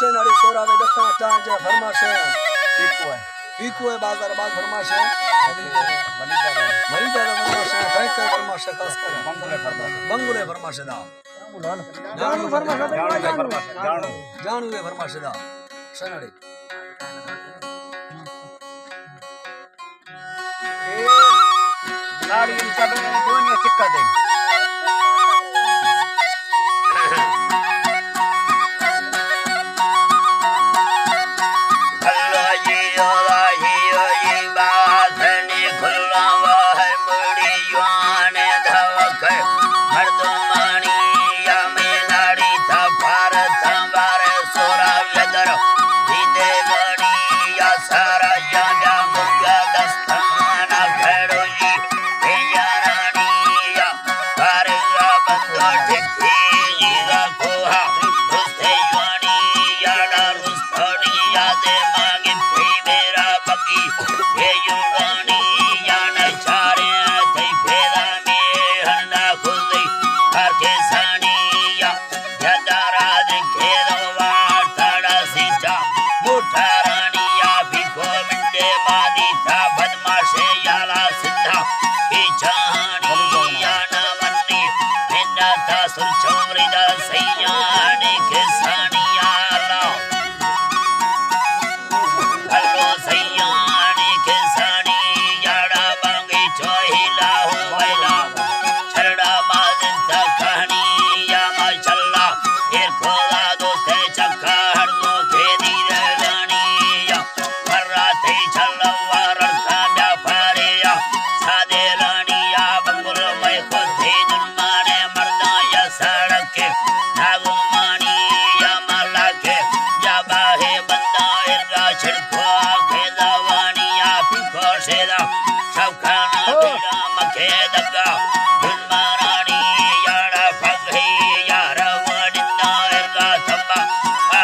सेनाड़ी सोरा वे Dutta टांज फरमाशे pico है बाजार बाज फरमाशे मरी दादा फरमाशे टाइक कर फरमाशे खास कर बंगुले फरमाशे दा जानू है फरमाशे दा सेनाड़ी गाड़ी सब दोनों चिक्का दे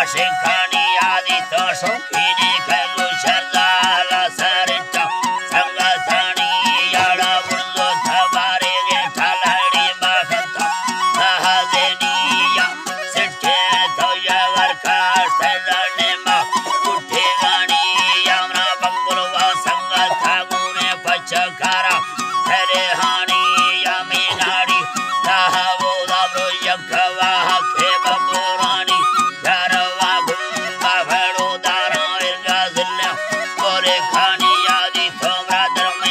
Shekani adi to so kini